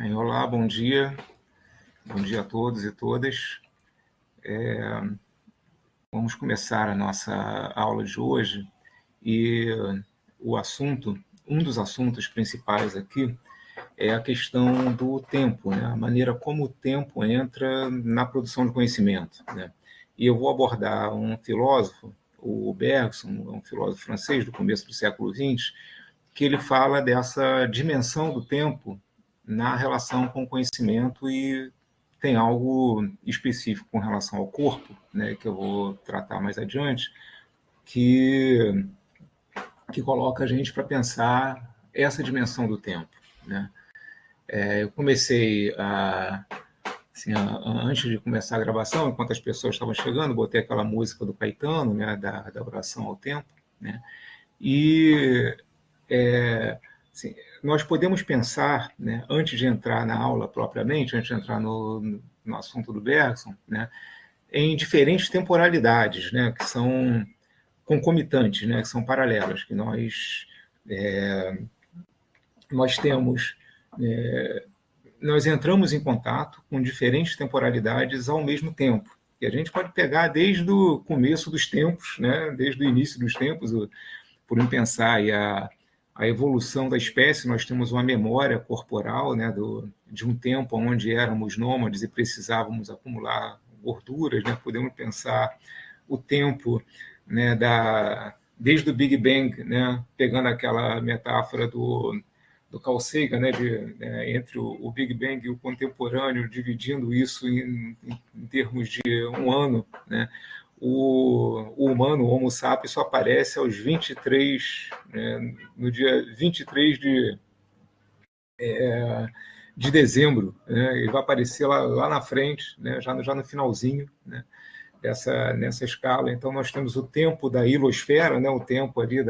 Olá, bom dia a todos e todas. Vamos começar a nossa aula de hoje e um dos assuntos principais aqui é a questão do tempo, né? A maneira como o tempo entra na produção de conhecimento, né? E eu vou abordar um filósofo, o Bergson, um filósofo francês do começo do século XX, que ele fala dessa dimensão do tempo na relação com o conhecimento e tem algo específico com relação ao corpo, né, que eu vou tratar mais adiante, que coloca a gente para pensar essa dimensão do tempo, né? Eu comecei antes de começar a gravação, enquanto as pessoas estavam chegando, botei aquela música do Caetano, né, da oração ao tempo, né? E assim, nós podemos pensar, né, antes de entrar na aula propriamente, antes de entrar no assunto do Bergson, né, em diferentes temporalidades, né, que são concomitantes, né, que são paralelas, que nós temos, nós entramos em contato com diferentes temporalidades ao mesmo tempo. E a gente pode pegar desde o começo dos tempos, né, desde o início dos tempos, por um pensar e a evolução da espécie, nós temos uma memória corporal, né, de um tempo onde éramos nômades e precisávamos acumular gorduras, né? Podemos pensar o tempo, né, desde o Big Bang, né, pegando aquela metáfora do Carl Sagan, né, entre o Big Bang e o contemporâneo, dividindo isso em termos de um ano, né? O humano, o Homo sapiens, só aparece aos 23, né, no dia 23 de dezembro, né? Ele vai aparecer lá na frente, né, já no finalzinho, né, nessa escala. Então, nós temos o tempo da ilosfera, né, o tempo ali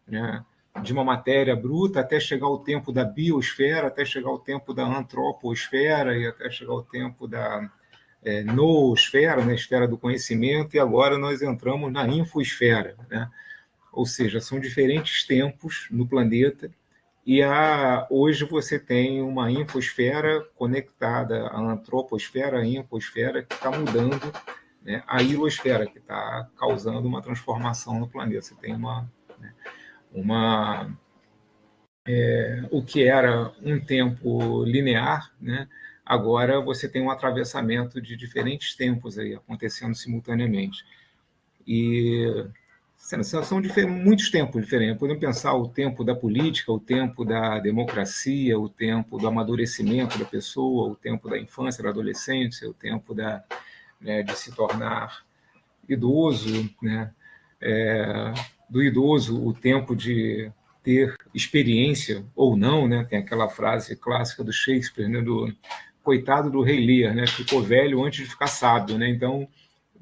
né, de uma matéria bruta, até chegar ao tempo da biosfera, até chegar ao tempo da antroposfera e até chegar ao tempo da noosfera, né, esfera do conhecimento, e agora nós entramos na infosfera, né? Ou seja, são diferentes tempos no planeta, e hoje você tem uma infosfera conectada à antroposfera, à infosfera, que está mudando, né, a ilosfera, que está causando uma transformação no planeta. Você tem o que era um tempo linear, né? Agora você tem um atravessamento de diferentes tempos aí acontecendo simultaneamente. E são muitos tempos diferentes. Podemos pensar o tempo da política, o tempo da democracia, o tempo do amadurecimento da pessoa, o tempo da infância, da adolescência, o tempo de se tornar idoso, né? Do idoso, o tempo de ter experiência ou não, né? Tem aquela frase clássica do Shakespeare, né? Do coitado do rei Lear, né? Ficou velho antes de ficar sábio, né? Então,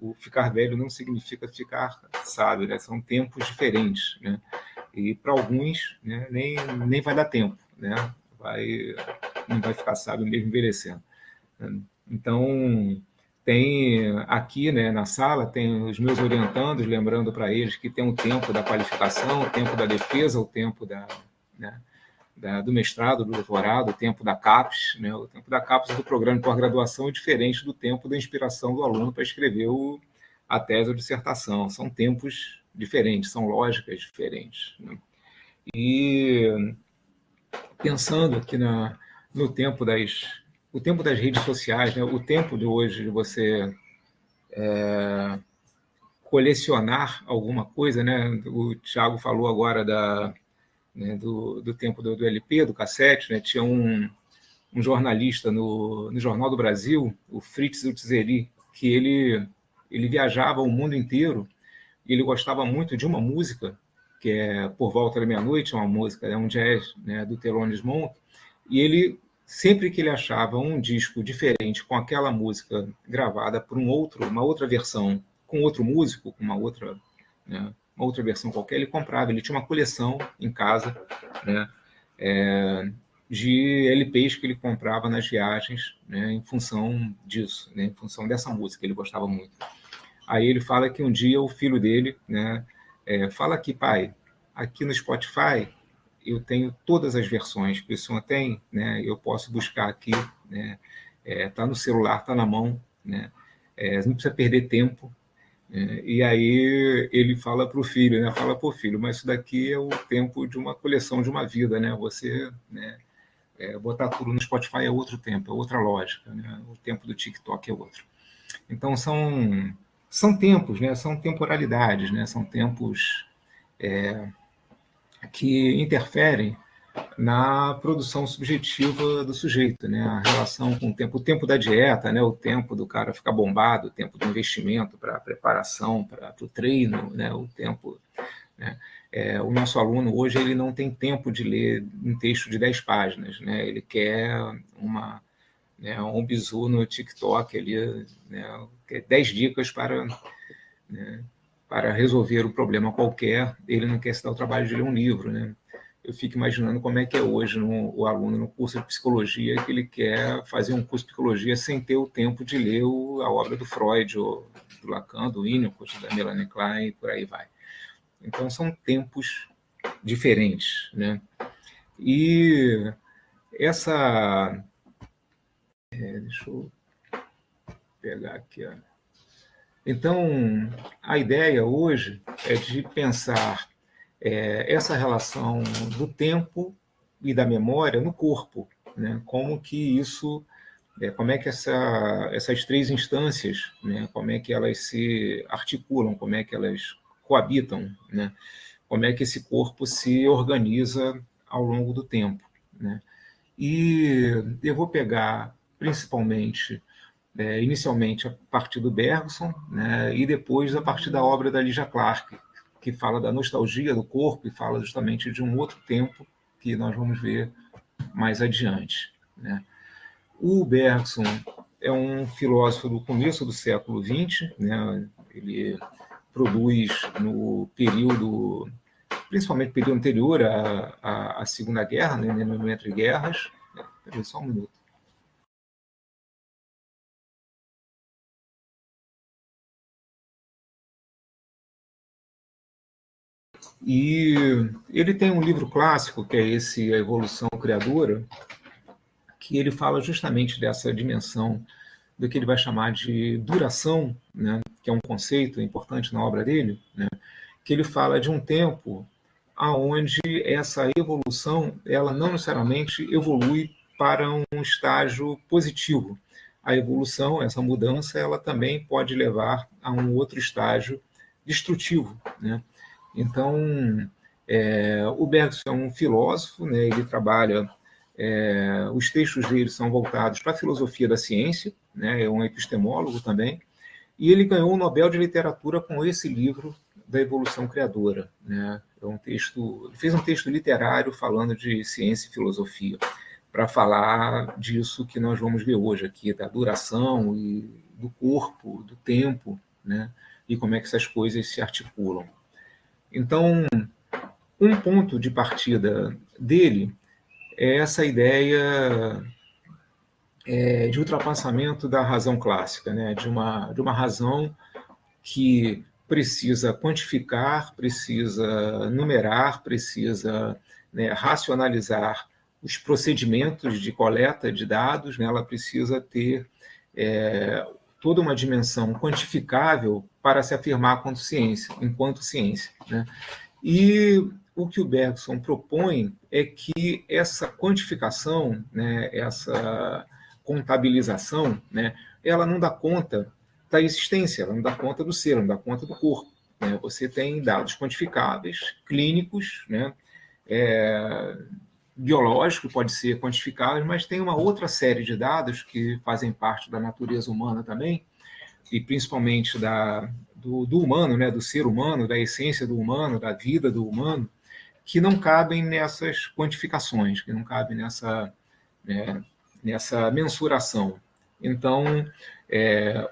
o ficar velho não significa ficar sábio, né? São tempos diferentes, né? E para alguns, né, nem vai dar tempo, né? Não vai ficar sábio mesmo envelhecendo. Então, tem aqui, né, na sala, tem os meus orientandos, lembrando para eles que tem o tempo da qualificação, o tempo da defesa, o tempo né, do mestrado, do doutorado, o tempo da CAPES, né? O tempo da CAPES do programa de pós-graduação é diferente do tempo da inspiração do aluno para escrever a tese ou dissertação. São tempos diferentes, são lógicas diferentes, né? E pensando aqui no tempo o tempo das redes sociais, né? O tempo de hoje de você colecionar alguma coisa, né? O Thiago falou agora né, do tempo do LP, do cassete, né? Tinha um jornalista no Jornal do Brasil, o Fritz Utzeri, que ele viajava o mundo inteiro e ele gostava muito de uma música, que é Por Volta da Meia-Noite, uma música, é um jazz, né, do Thelonious Monk, e ele, sempre que ele achava um disco diferente com aquela música gravada por uma outra versão, com outro músico, com uma outra versão qualquer, ele comprava. Ele tinha uma coleção em casa, né, de LPs que ele comprava nas viagens, né, em função disso, né, em função dessa música, ele gostava muito. Aí ele fala que um dia o filho dele, né, fala aqui, pai, aqui no Spotify eu tenho todas as versões que o senhor tem, né? Eu posso buscar aqui, né? Tá no celular, tá na mão, né? Não precisa perder tempo. E aí ele fala para o filho, né? Fala para o filho, mas isso daqui é o tempo de uma coleção de uma vida, né? Você, né? Botar tudo no Spotify é outro tempo, é outra lógica, né? O tempo do TikTok é outro. Então são tempos, né? São temporalidades, né? São tempos que interferem na produção subjetiva do sujeito, né? A relação com o tempo da dieta, né? O tempo do cara ficar bombado, o tempo do investimento para a preparação, para o treino, né? O tempo, né? O nosso aluno hoje ele não tem tempo de ler um texto de 10 páginas, né? Ele quer um bizu no TikTok ali, né? 10 dicas né, para resolver um problema qualquer. Ele não quer se dar o trabalho de ler um livro, né? Eu fico imaginando como é que é hoje o aluno no curso de psicologia, que ele quer fazer um curso de psicologia sem ter o tempo de ler a obra do Freud, ou do Lacan, do Winnicott, da Melanie Klein, e por aí vai. Então, são tempos diferentes, né? E essa... deixa eu pegar aqui. Então, a ideia hoje é de pensar essa relação do tempo e da memória no corpo, né? Como que isso, como é que essas três instâncias, né? Como é que elas se articulam, como é que elas coabitam, né? Como é que esse corpo se organiza ao longo do tempo, né? E eu vou pegar principalmente, inicialmente a partir do Bergson, né? E depois a partir da obra da Lygia Clark, que fala da nostalgia do corpo e fala justamente de um outro tempo que nós vamos ver mais adiante, né? O Bergson é um filósofo do começo do século XX, né? Ele produz no período, principalmente período anterior à Segunda Guerra, né? No momento de guerras. Peraí, só um minuto. E ele tem um livro clássico, que é esse A Evolução Criadora, que ele fala justamente dessa dimensão do que ele vai chamar de duração, né, que é um conceito importante na obra dele, né, que ele fala de um tempo aonde essa evolução ela não necessariamente evolui para um estágio positivo. A evolução, essa mudança, ela também pode levar a um outro estágio destrutivo, né? Então, o Bergson é um filósofo, né? Ele trabalha, os textos dele são voltados para a filosofia da ciência, né? É um epistemólogo também, e ele ganhou o Nobel de Literatura com esse livro da Evolução Criadora, né? Ele fez um texto literário falando de ciência e filosofia, para falar disso que nós vamos ver hoje aqui, da duração e do corpo, do tempo, né? E como é que essas coisas se articulam. Então, um ponto de partida dele é essa ideia de ultrapassamento da razão clássica, né? de uma razão que precisa quantificar, precisa numerar, precisa, né, racionalizar os procedimentos de coleta de dados, né? Ela precisa ter toda uma dimensão quantificável para se afirmar enquanto ciência, né? E o que o Bergson propõe é que essa quantificação, né, essa contabilização, né, ela não dá conta da existência, ela não dá conta do ser, ela não dá conta do corpo, né? Você tem dados quantificáveis, clínicos, né, biológico, pode ser quantificável, mas tem uma outra série de dados que fazem parte da natureza humana também, e principalmente do humano, né, do ser humano, da essência do humano, da vida do humano, que não cabem nessas quantificações, que não cabem nessa mensuração. Então,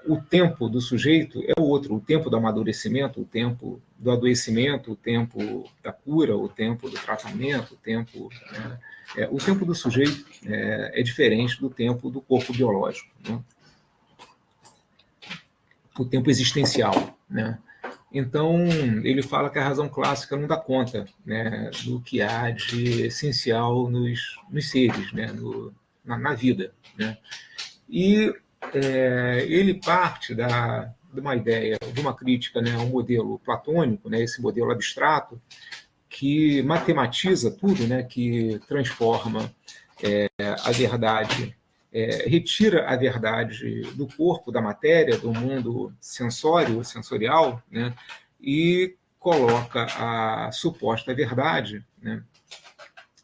o tempo do sujeito é o outro, o tempo do amadurecimento, o tempo do adoecimento, o tempo da cura, o tempo do tratamento, o tempo do sujeito é diferente do tempo do corpo biológico, né? O tempo existencial, né? Então, ele fala que a razão clássica não dá conta, né, do que há de essencial nos seres, né, na vida, né? E ele parte de uma ideia, de uma crítica, né, ao modelo platônico, né, esse modelo abstrato, que matematiza tudo, né, que transforma a verdade, retira a verdade do corpo, da matéria, do mundo sensorial, né, e coloca a suposta verdade, né,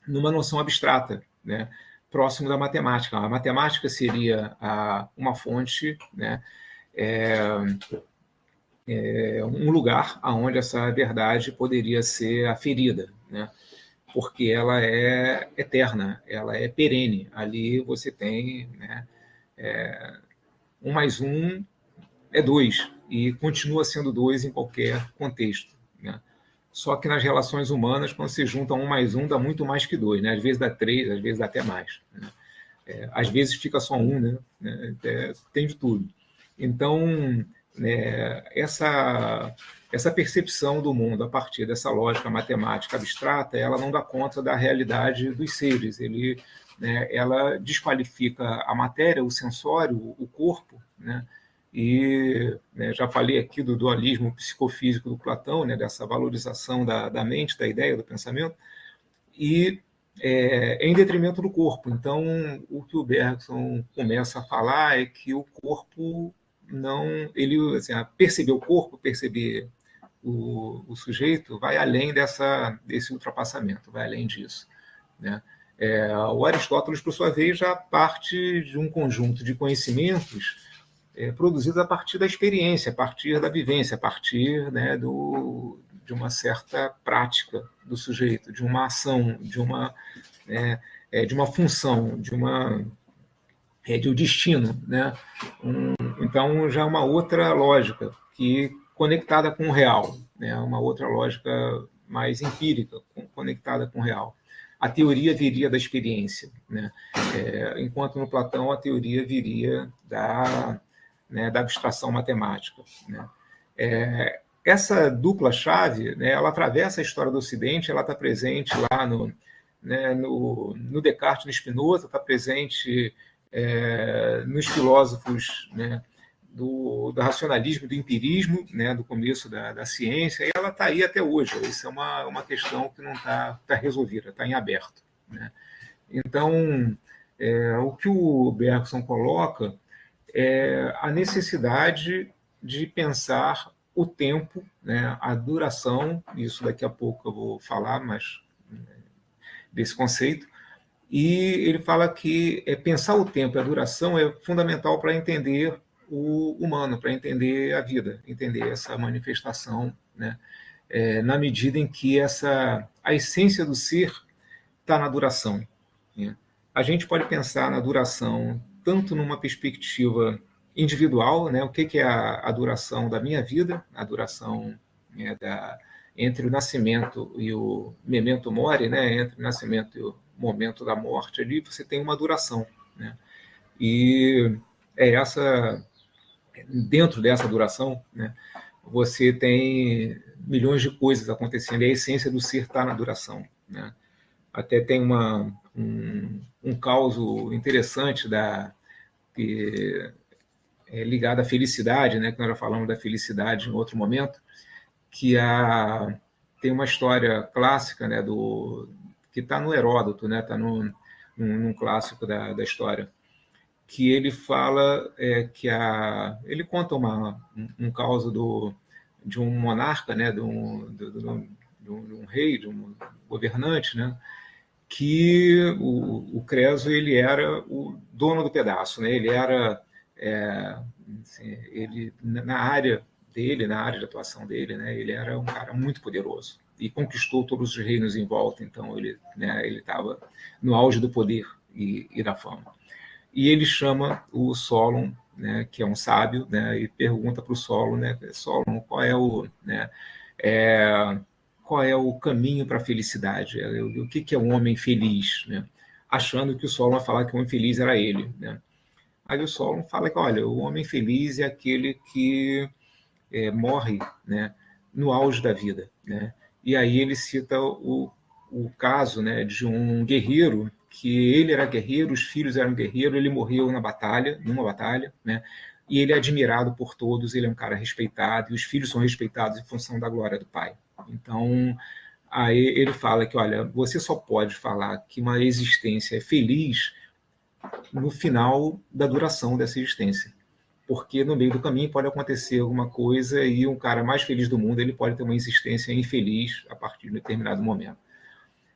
numa noção abstrata, né, próximo da matemática. A matemática seria uma fonte, né, um lugar onde essa verdade poderia ser aferida, né, porque ela é eterna, ela é perene. Ali você tem, né, 1 mais 1 é 2, e continua sendo 2 em qualquer contexto, né? Só que nas relações humanas, quando se junta 1 mais 1, dá muito mais que 2, né? Às vezes dá 3, às vezes dá até mais, né? Às vezes fica só 1, né? Tem de tudo. Então, né, essa percepção do mundo a partir dessa lógica matemática abstrata, ela não dá conta da realidade dos seres. Né, ela desqualifica a matéria, o sensório, o corpo, né? E, né, já falei aqui do dualismo psicofísico do Platão, né, dessa valorização da mente, da ideia, do pensamento, e em detrimento do corpo. Então, o que o Bergson começa a falar é que o corpo não, ele, assim, perceber o corpo, perceber o sujeito, vai além desse ultrapassamento, vai além disso, né? O Aristóteles, por sua vez, já parte de um conjunto de conhecimentos produzidos a partir da experiência, a partir da vivência, a partir, né, de uma certa prática do sujeito, de uma ação, de uma função, de um destino, né? Então já é uma outra lógica que conectada com o real, né? Uma outra lógica mais empírica, conectada com o real. A teoria viria da experiência, né? Enquanto no Platão a teoria viria da abstração matemática, né? Essa dupla chave, né, ela atravessa a história do Ocidente, ela está presente lá no Descartes, no Spinoza, está presente nos filósofos, né, do racionalismo, do empirismo, né, do começo da ciência, e ela está aí até hoje. Isso é uma questão que não está resolvida, está em aberto, né? Então, o que o Bergson coloca é a necessidade de pensar o tempo, né, a duração, isso daqui a pouco eu vou falar mais desse conceito, e ele fala que pensar o tempo e a duração é fundamental para entender o humano, para entender a vida, entender essa manifestação, né, na medida em que a essência do ser está na duração, né? A gente pode pensar na duração tanto numa perspectiva individual, né? O que é a duração da minha vida, a duração, né, entre o nascimento e o memento mori, né? Entre o nascimento e o momento da morte, ali você tem uma duração, né? E dentro dessa duração, né, você tem milhões de coisas acontecendo, e a essência do ser está na duração, né? Até tem um caso interessante que ligado à felicidade, né, que nós já falamos da felicidade em outro momento, que tem uma história clássica, né, que está no Heródoto, né, está num clássico da história, que ele fala ele conta um caso de um monarca, né, de um rei, de um governante, né, que o Creso ele era o dono do pedaço, né? Ele era ele na área dele, na área de atuação dele, né? Ele era um cara muito poderoso e conquistou todos os reinos em volta. Então ele estava no auge do poder e da fama. E ele chama o Solon, né, que é um sábio, né, e pergunta para o Solon, né, Solon, qual é o caminho para a felicidade? O que é um homem feliz? Né? Achando que o Solon vai falar que o homem feliz era ele. Né? Aí o Solon fala que, olha, o homem feliz é aquele que morre, né, no auge da vida, né? E aí ele cita o caso, né, de um guerreiro, que ele era guerreiro, os filhos eram guerreiros, ele morreu numa batalha, né? E ele é admirado por todos, ele é um cara respeitado, e os filhos são respeitados em função da glória do pai. Então, aí ele fala que, olha, você só pode falar que uma existência é feliz no final da duração dessa existência. Porque no meio do caminho pode acontecer alguma coisa e um cara mais feliz do mundo ele pode ter uma existência infeliz a partir de um determinado momento.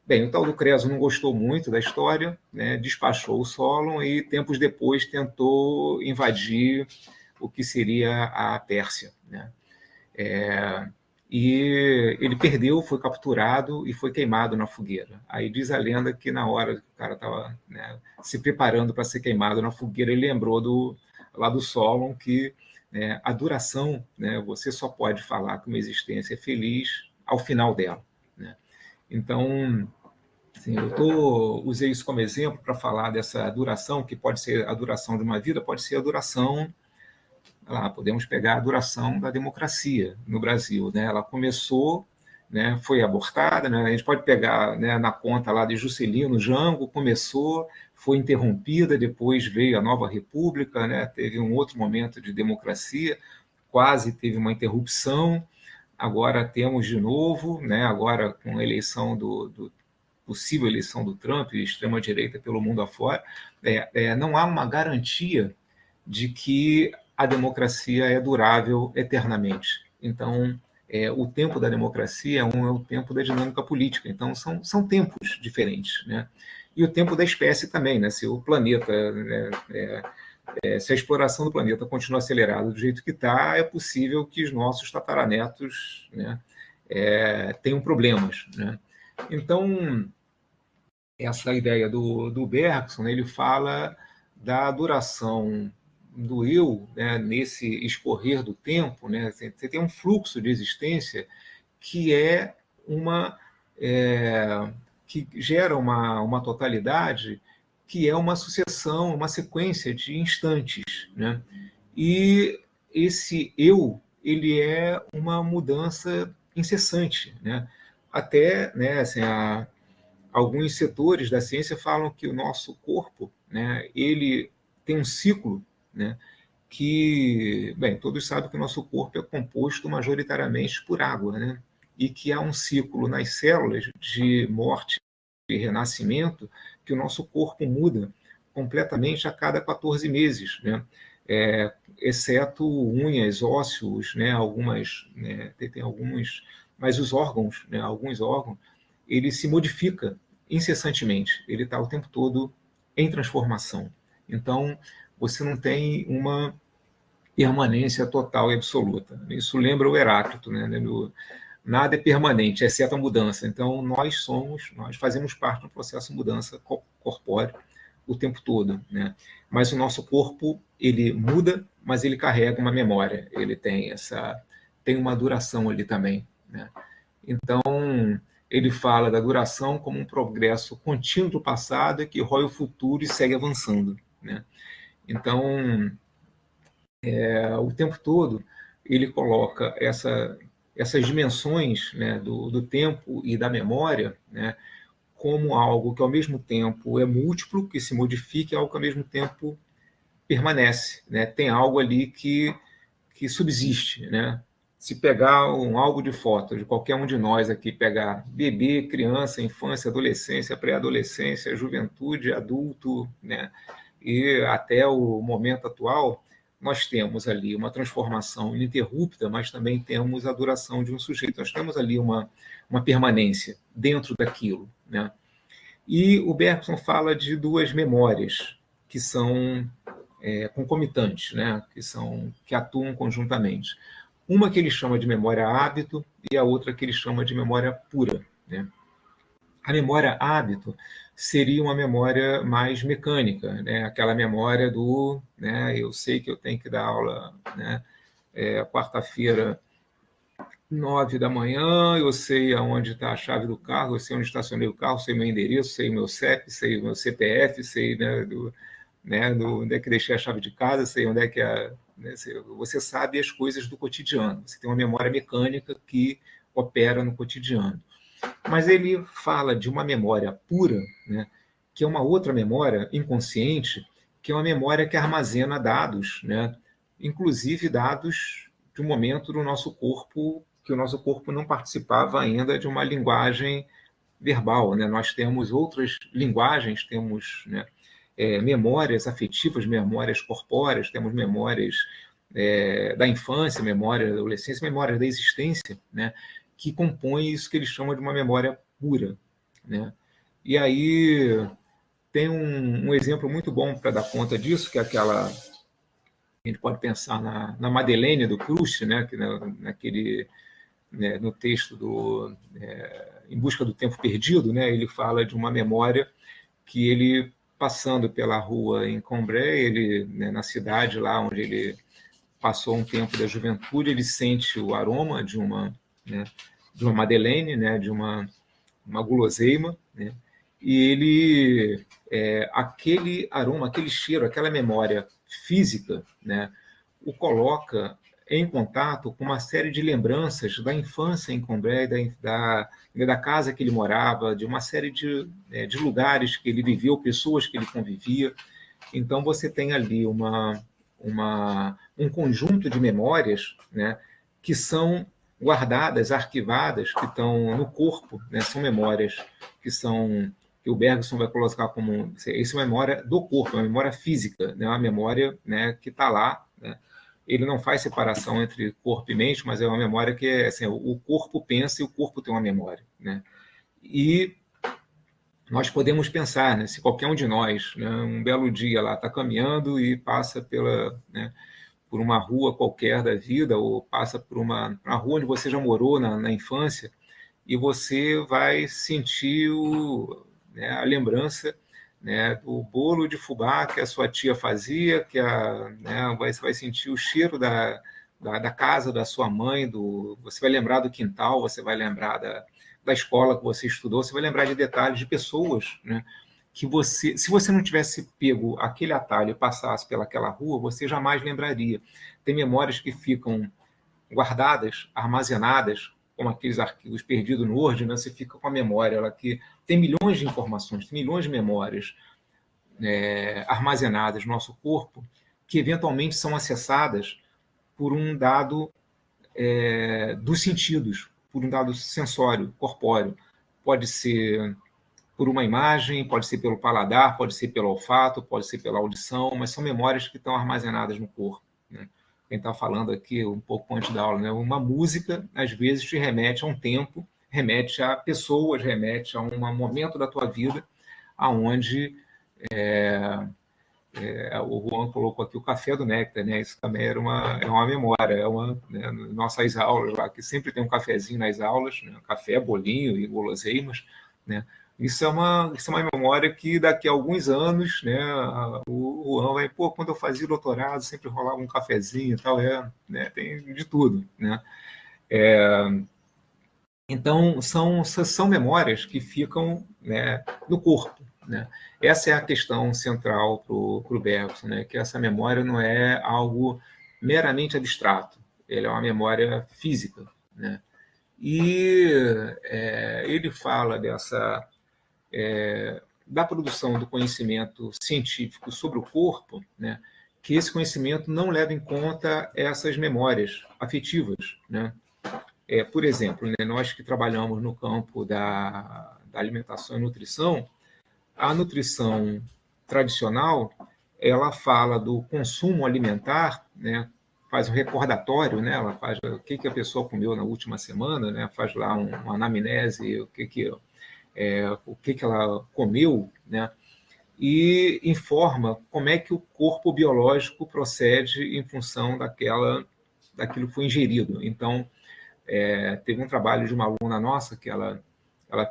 Bem, o tal do Creso não gostou muito da história, né, despachou o Solon e tempos depois tentou invadir o que seria a Pérsia, né? E ele perdeu, foi capturado e foi queimado na fogueira. Aí diz a lenda que na hora que o cara estava, né, se preparando para ser queimado na fogueira, ele lembrou lá do Solon que, né, a duração, né, você só pode falar que uma existência é feliz ao final dela, né? Então, assim, usei isso como exemplo para falar dessa duração, que pode ser a duração de uma vida, pode ser a duração, lá, podemos pegar a duração da democracia no Brasil, né? Ela começou, né, foi abortada, né? A gente pode pegar, né, na conta lá de Juscelino Jango, começou, foi interrompida, depois veio a nova república, né? Teve um outro momento de democracia, quase teve uma interrupção, agora temos de novo, né, agora com a eleição possível eleição do Trump e extrema-direita pelo mundo afora, não há uma garantia de que a democracia é durável eternamente. Então, o tempo da democracia é o tempo da dinâmica política. Então, são tempos diferentes, né? E o tempo da espécie também, né? Se o planeta, né, se a exploração do planeta continua acelerada do jeito que está, é possível que os nossos tataranetos, né, tenham problemas, né? Então, essa ideia do Bergson, né, ele fala da duração do eu, né, nesse escorrer do tempo, né? Você tem um fluxo de existência que que gera uma totalidade que é uma sucessão, uma sequência de instantes, né? E esse eu, ele é uma mudança incessante, né? Até, né, assim, alguns setores da ciência falam que o nosso corpo, né, ele tem um ciclo, né, que, bem, todos sabem que o nosso corpo é composto majoritariamente por água, né, e que há um ciclo nas células de morte e renascimento que o nosso corpo muda completamente a cada 14 meses, né, exceto unhas, ósseos, né, algumas, né, tem alguns, mas os órgãos, né, alguns órgãos, ele se modifica incessantemente, ele está o tempo todo em transformação. Então, você não tem uma permanência total e absoluta. Isso lembra o Heráclito, né? Nada é permanente, exceto a mudança. Então, nós fazemos parte do processo de mudança corpórea o tempo todo, né? Mas o nosso corpo, ele muda, mas ele carrega uma memória, ele tem uma duração ali também, né? Então, ele fala da duração como um progresso contínuo do passado que rói o futuro e segue avançando, né? Então, o tempo todo, ele coloca essas dimensões, né, do tempo e da memória, né, como algo que, ao mesmo tempo, é múltiplo, que se modifica, e algo que, ao mesmo tempo, permanece, né? Tem algo ali que subsiste, né? Se pegar um álbum de fotos de qualquer um de nós aqui, pegar bebê, criança, infância, adolescência, pré-adolescência, juventude, adulto, né, e até o momento atual, nós temos ali uma transformação ininterrupta, mas também temos a duração de um sujeito. Nós temos ali uma permanência dentro daquilo, né? E o Bergson fala de duas memórias que são concomitantes, né? Que atuam conjuntamente. Uma que ele chama de memória hábito e a outra que ele chama de memória pura, né? A memória hábito seria uma memória mais mecânica, né? Aquela memória né, eu sei que eu tenho que dar aula, né, quarta-feira, 9 da manhã, eu sei aonde está a chave do carro, eu sei onde estacionei o carro, sei meu endereço, sei o meu CEP, sei o meu CPF, sei, né, onde é que deixei a chave de casa, sei onde é que né? Você sabe as coisas do cotidiano, você tem uma memória mecânica que opera no cotidiano. Mas ele fala de uma memória pura, né? Que é uma outra memória inconsciente, que é uma memória que armazena dados, né? Inclusive dados de um momento do nosso corpo que o nosso corpo não participava ainda de uma linguagem verbal, né? Nós temos outras linguagens, temos, né, memórias afetivas, memórias corpóreas, temos memórias da infância, memória da adolescência, memória da existência, né, que compõem isso que eles chamam de uma memória pura, né? E aí tem um exemplo muito bom para dar conta disso, que é aquela, a gente pode pensar na Madeleine do Proust, né, que naquele, né, no texto do Em Busca do Tempo Perdido, né, ele fala de uma memória que ele, passando pela rua em Cambrai, ele, né, na cidade lá onde ele passou um tempo da juventude, ele sente o aroma né, de uma Madeleine, né, de uma guloseima, né, e ele, aquele aroma, aquele cheiro, aquela memória física, né, o coloca em contato com uma série de lembranças da infância em Cambrai, da casa que ele morava, de uma série de lugares que ele viveu, pessoas que ele convivia. Então, você tem ali um conjunto de memórias, né, que são guardadas, arquivadas, que estão no corpo, né, são memórias que o Bergson vai colocar como isso é uma memória do corpo, uma memória física, né, uma memória, né, que está lá, né. Ele não faz separação entre corpo e mente, mas é uma memória que assim, o corpo pensa e o corpo tem uma memória, né. E nós podemos pensar, né, se qualquer um de nós, né, um belo dia lá está caminhando e passa né, por uma rua qualquer da vida, ou passa por uma rua onde você já morou na infância, e você vai sentir né, a lembrança, né, do bolo de fubá que a sua tia fazia, né, você vai sentir o cheiro da casa da sua mãe, você vai lembrar do quintal, você vai lembrar da escola que você estudou, você vai lembrar de detalhes de pessoas, né, que se você não tivesse pego aquele atalho e passasse pelaquela rua, você jamais lembraria. Tem memórias que ficam guardadas, armazenadas, como aqueles arquivos perdidos no Word, né? Você fica com a memória, ela que tem milhões de informações, tem milhões de memórias armazenadas no nosso corpo, que eventualmente são acessadas por um dado dos sentidos, por um dado sensório, corpóreo. Pode ser por uma imagem, pode ser pelo paladar, pode ser pelo olfato, pode ser pela audição, mas são memórias que estão armazenadas no corpo, né? Quem está falando aqui um pouco antes da aula, né? Uma música, às vezes, te remete a um tempo, remete a pessoas, remete a um momento da tua vida, aonde o Juan colocou aqui o café do néctar, né? Isso também é uma memória, né? Nossas aulas lá, que sempre tem um cafezinho nas aulas, né? Café, bolinho e guloseimas, né? Isso é uma memória que daqui a alguns anos, né, o Juan vai, quando eu fazia doutorado, sempre rolava um cafezinho e tal, né, tem de tudo, né? Então, são memórias que ficam, né, no corpo, né? Essa é a questão central para o Bergson, né? Que essa memória não é algo meramente abstrato, ele é uma memória física, né? E ele fala da produção do conhecimento científico sobre o corpo, né? Que esse conhecimento não leva em conta essas memórias afetivas, né? Por exemplo, né, nós que trabalhamos no campo da alimentação e nutrição, a nutrição tradicional, ela fala do consumo alimentar, né, faz um recordatório, né, ela faz o que a pessoa comeu na última semana, né, faz lá uma anamnese, o que ela comeu, né, e informa como é que o corpo biológico procede em função daquilo que foi ingerido. Então, teve um trabalho de uma aluna nossa que ela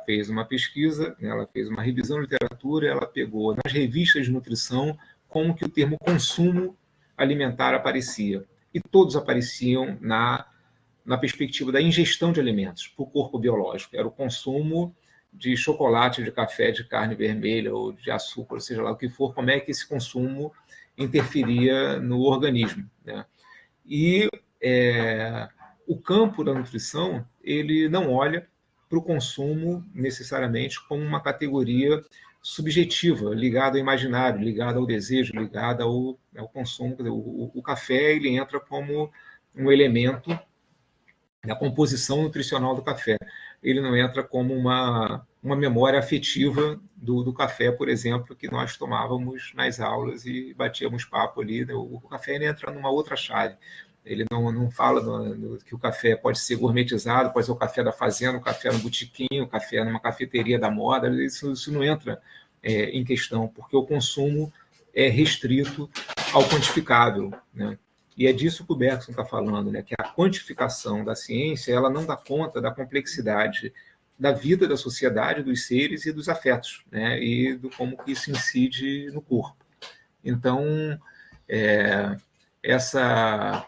fez uma pesquisa, né, ela fez uma revisão de literatura, ela pegou nas revistas de nutrição como que o termo consumo alimentar aparecia. E todos apareciam na perspectiva da ingestão de alimentos para o corpo biológico. Era o consumo de chocolate, de café, de carne vermelha ou de açúcar, ou seja lá o que for, como é que esse consumo interferia no organismo, né? E o campo da nutrição, ele não olha para o consumo necessariamente como uma categoria subjetiva, ligada ao imaginário, ligada ao desejo, ligada ao consumo. O café, ele entra como um elemento da composição nutricional do café. Ele não entra como uma memória afetiva do café, por exemplo, que nós tomávamos nas aulas e batíamos papo ali. O café, ele entra numa outra chave. Ele não fala que o café pode ser gourmetizado, pode ser o café da fazenda, o café no botequim, o café numa cafeteria da moda. Isso não entra em questão, porque o consumo é restrito ao quantificável, né? E é disso que o Bergson está falando, né? Que a quantificação da ciência, ela não dá conta da complexidade da vida, da sociedade, dos seres e dos afetos, né? E do como que isso incide no corpo. Então, essa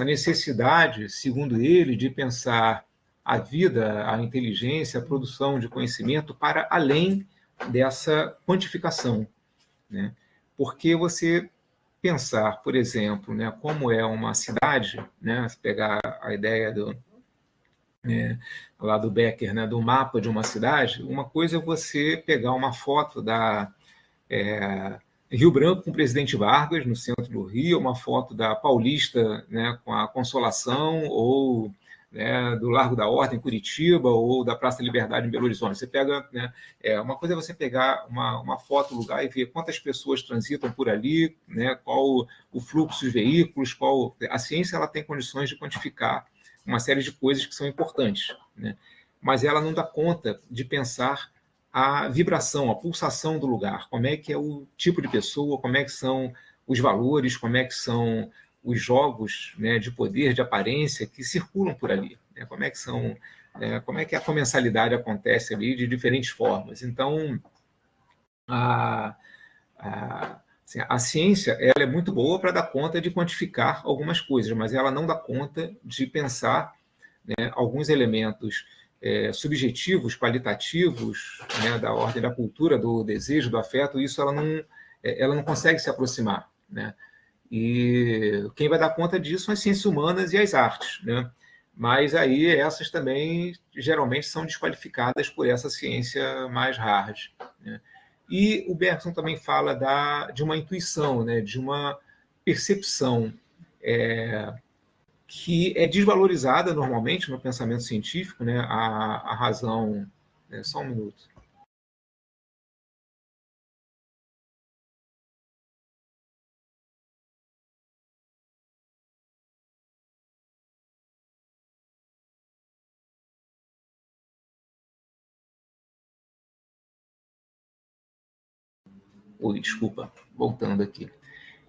necessidade, segundo ele, de pensar a vida, a inteligência, a produção de conhecimento para além dessa quantificação, né? Porque você pensar, por exemplo, né, como é uma cidade, né, se pegar a ideia lá do Becker, né, do mapa de uma cidade, uma coisa é você pegar uma foto da Rio Branco com o presidente Vargas, no centro do Rio, uma foto da Paulista, né, com a Consolação, ou né, do Largo da Ordem, em Curitiba, ou da Praça da Liberdade, em Belo Horizonte. Você pega, né, uma coisa é você pegar uma foto do lugar e ver quantas pessoas transitam por ali, né, qual o fluxo dos veículos, a ciência, ela tem condições de quantificar uma série de coisas que são importantes, né, mas ela não dá conta de pensar a vibração, a pulsação do lugar, como é que é o tipo de pessoa, como é que são os valores, como é que são os jogos, né, de poder, de aparência que circulam por ali, né, como é que são, como é que a comensalidade acontece ali de diferentes formas. Então, assim, a ciência, ela é muito boa para dar conta de quantificar algumas coisas, mas ela não dá conta de pensar, né, alguns elementos subjetivos, qualitativos, né, da ordem da cultura, do desejo, do afeto. Isso ela não consegue se aproximar, né? E quem vai dar conta disso são as ciências humanas e as artes, né? Mas aí essas também geralmente são desqualificadas por essa ciência mais hard, né? E o Bergson também fala de uma intuição, né, de uma percepção que é desvalorizada normalmente no pensamento científico, né, a razão. Só um minuto. Oi, desculpa, voltando aqui.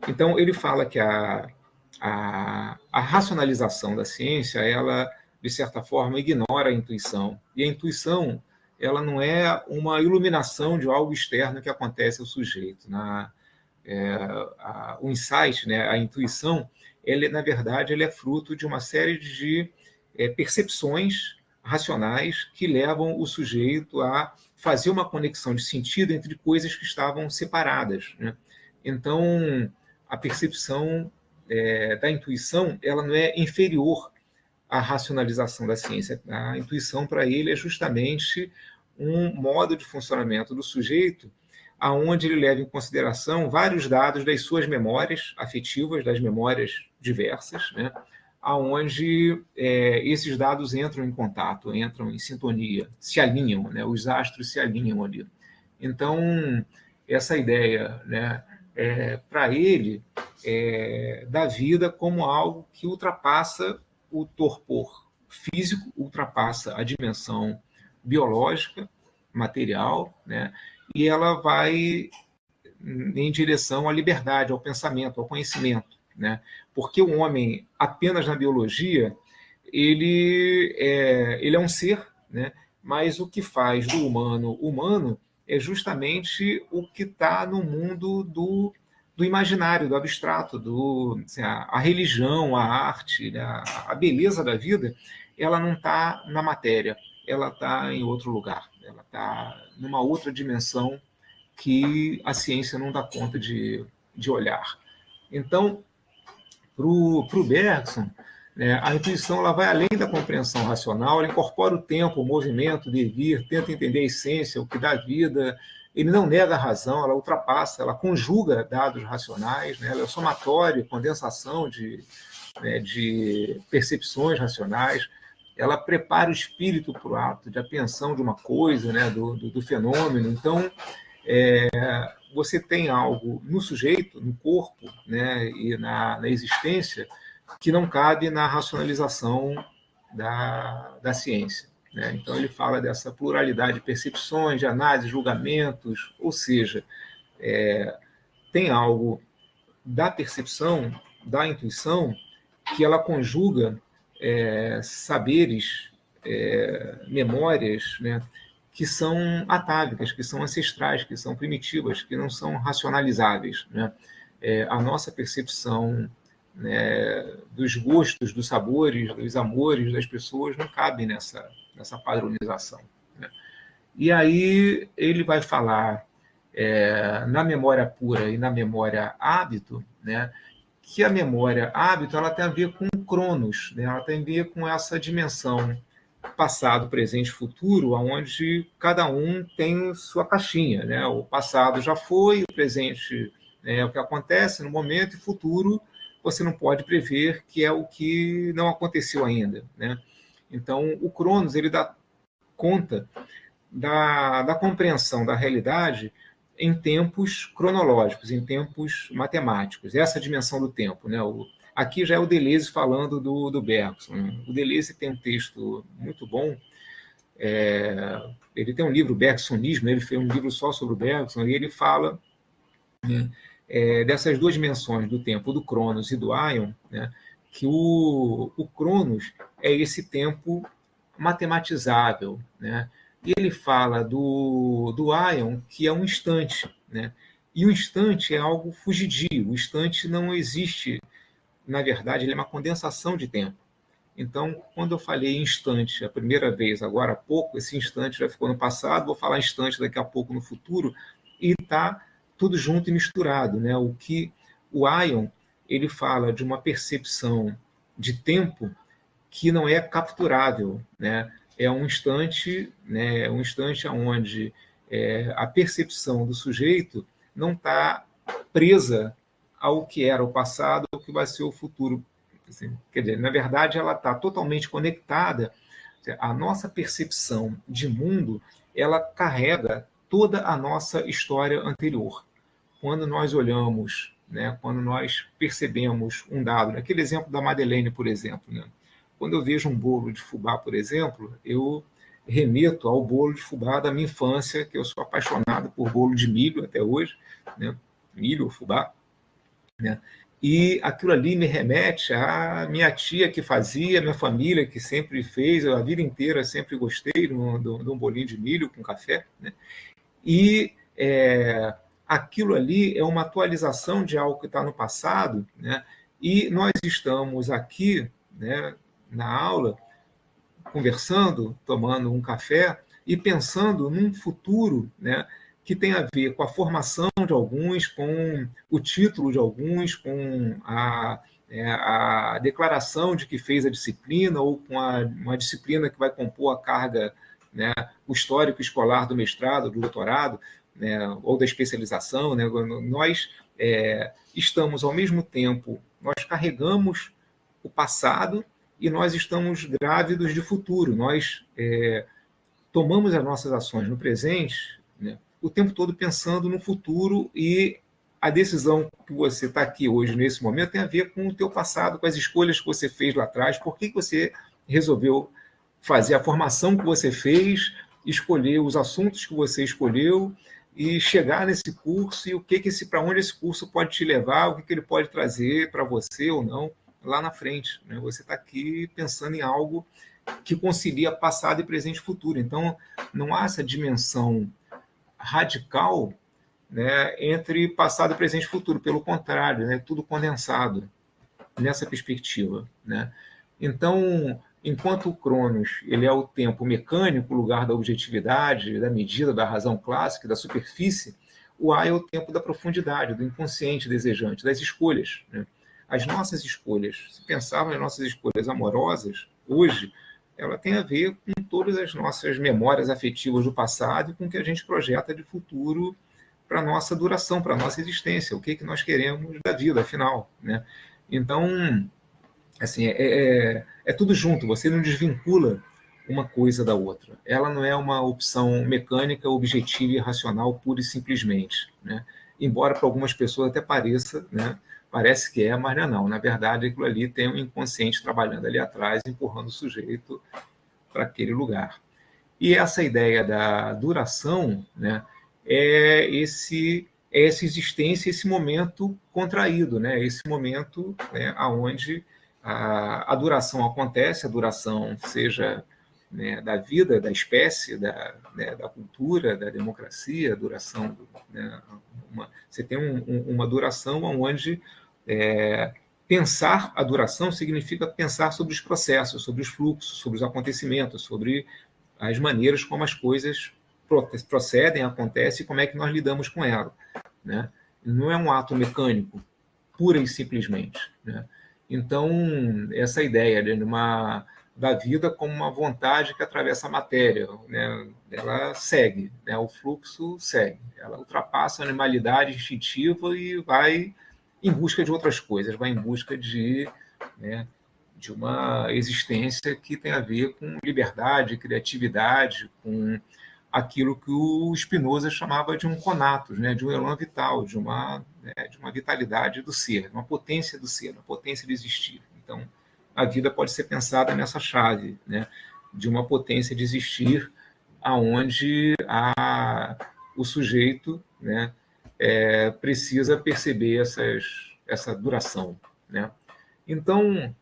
Então, ele fala que a racionalização da ciência, ela, de certa forma, ignora a intuição. E a intuição, ela não é uma iluminação de algo externo que acontece ao sujeito. O insight, né, a intuição, ele, na verdade, ele é fruto de uma série de percepções racionais que levam o sujeito a fazer uma conexão de sentido entre coisas que estavam separadas, né? Então, a percepção da intuição, ela não é inferior à racionalização da ciência. A intuição, para ele, é justamente um modo de funcionamento do sujeito aonde ele leva em consideração vários dados das suas memórias afetivas, das memórias diversas, né? Aonde esses dados entram em contato, entram em sintonia, se alinham, né? Os astros se alinham ali. Então, essa ideia, né, para ele, da vida como algo que ultrapassa o torpor físico, ultrapassa a dimensão biológica, material, né? E ela vai em direção à liberdade, ao pensamento, ao conhecimento, né? Porque o homem, apenas na biologia, ele é um ser, né? Mas o que faz do humano humano é justamente o que está no mundo do imaginário, do abstrato, assim, a religião, a arte, né? A beleza da vida, ela não está na matéria, ela está em outro lugar, ela está numa outra dimensão que a ciência não dá conta de olhar. Então, para o Bergson, né, a intuição ela vai além da compreensão racional, ela incorpora o tempo, o movimento, o devir, tenta entender a essência, o que dá vida. Ele não nega a razão, ela ultrapassa, ela conjuga dados racionais, né, ela é somatório, condensação de percepções racionais, ela prepara o espírito para o ato de apreensão de uma coisa, né, do fenômeno. Então, você tem algo no sujeito, no corpo, né, e na existência, que não cabe na racionalização da ciência. Né? Então, ele fala dessa pluralidade de percepções, de análise, julgamentos, ou seja, tem algo da percepção, da intuição, que ela conjuga saberes, memórias, né, que são atávicas, que são ancestrais, que são primitivas, que não são racionalizáveis. Né? A nossa percepção, né, dos gostos, dos sabores, dos amores das pessoas não cabe nessa padronização. Né? E aí ele vai falar na memória pura e na memória hábito, né, que a memória hábito ela tem a ver com o Cronos, né, ela tem a ver com essa dimensão passado, presente e futuro, onde cada um tem sua caixinha. Né? O passado já foi, o presente é o que acontece no momento, e o futuro você não pode prever, que é o que não aconteceu ainda. Né? Então, o Cronos ele dá conta da compreensão da realidade em tempos cronológicos, em tempos matemáticos, essa dimensão do tempo. Né? Aqui já é o Deleuze falando do Bergson. Né? O Deleuze tem um texto muito bom, ele tem um livro, Bergsonismo, ele fez um livro só sobre o Bergson, e ele fala, né, dessas duas dimensões do tempo, do Cronos e do Aion, né, que o Cronos é esse tempo matematizável, né? E ele fala do Aion, que é um instante, né? E o instante é algo fugidio, o instante não existe, na verdade, ele é uma condensação de tempo. Então, quando eu falei instante a primeira vez, agora há pouco, esse instante já ficou no passado, vou falar instante daqui a pouco no futuro, e está tudo junto e misturado. Né? O que o Aion ele fala de uma percepção de tempo que não é capturável. Né? É um instante onde a percepção do sujeito não está presa ao que era o passado, ao que vai ser o futuro. Assim, quer dizer, na verdade, ela está totalmente conectada. A nossa percepção de mundo ela carrega toda a nossa história anterior. Quando nós olhamos, né, quando nós percebemos um dado, aquele exemplo da Madeleine, por exemplo, né, quando eu vejo um bolo de fubá, por exemplo, eu remeto ao bolo de fubá da minha infância, que eu sou apaixonado por bolo de milho até hoje, né, milho ou fubá, né? E aquilo ali me remete à minha tia que fazia, minha família que sempre fez, eu a vida inteira sempre gostei de um bolinho de milho com café. Né? E aquilo ali é uma atualização de algo que está no passado, né? E nós estamos aqui, né, na aula, conversando, tomando um café e pensando num futuro, né, que tem a ver com a formação de alguns, com o título de alguns, com a declaração de que fez a disciplina, ou com uma disciplina que vai compor a carga, né, o histórico escolar do mestrado, do doutorado, né, ou da especialização. Né? Nós estamos, ao mesmo tempo, nós carregamos o passado e nós estamos grávidos de futuro. Nós tomamos as nossas ações no presente, né, o tempo todo pensando no futuro, e a decisão que você está aqui hoje, nesse momento, tem a ver com o teu passado, com as escolhas que você fez lá atrás, por que você resolveu fazer a formação que você fez, escolher os assuntos que você escolheu e chegar nesse curso, e o que para onde esse curso pode te levar, o que ele pode trazer para você ou não lá na frente. Né? Você está aqui pensando em algo que concilia passado e presente e futuro. Então, não há essa dimensão radical, né, entre passado, presente e futuro. Pelo contrário, né, tudo condensado nessa perspectiva. Né? Então, enquanto o Cronos ele é o tempo mecânico, o lugar da objetividade, da medida, da razão clássica, da superfície, o A é o tempo da profundidade, do inconsciente desejante, das escolhas, né? As nossas escolhas, se pensarmos nas nossas escolhas amorosas, hoje, ela tem a ver com todas as nossas memórias afetivas do passado e com o que a gente projeta de futuro para a nossa duração, para a nossa existência, o que nós queremos da vida, afinal, né? Então, assim, é tudo junto, você não desvincula uma coisa da outra. Ela não é uma opção mecânica, objetiva e racional, pura e simplesmente, né? Embora para algumas pessoas até pareça, né? Parece que é, mas não é não. Na verdade, aquilo ali tem um inconsciente trabalhando ali atrás, empurrando o sujeito para aquele lugar. E essa ideia da duração, né, é essa existência, esse momento contraído, né, esse momento, né, onde a duração acontece, a duração seja, né, da vida, da espécie, né, da cultura, da democracia, a duração, né, você tem uma duração onde pensar a duração significa pensar sobre os processos, sobre os fluxos, sobre os acontecimentos, sobre as maneiras como as coisas procedem, acontecem e como é que nós lidamos com ela, né? Não é um ato mecânico, pura e simplesmente, né? Então, essa ideia da vida como uma vontade que atravessa a matéria, né? Ela segue, né? O fluxo segue, ela ultrapassa a animalidade instintiva e vai em busca de outras coisas, vai em busca né, de uma existência que tem a ver com liberdade, criatividade, com aquilo que o Spinoza chamava de um conatus, né, de um elan vital, né, de uma vitalidade do ser, uma potência do ser, uma potência de existir. Então, a vida pode ser pensada nessa chave, né, de uma potência de existir, aonde o sujeito, né, precisa perceber essa duração, né? Então,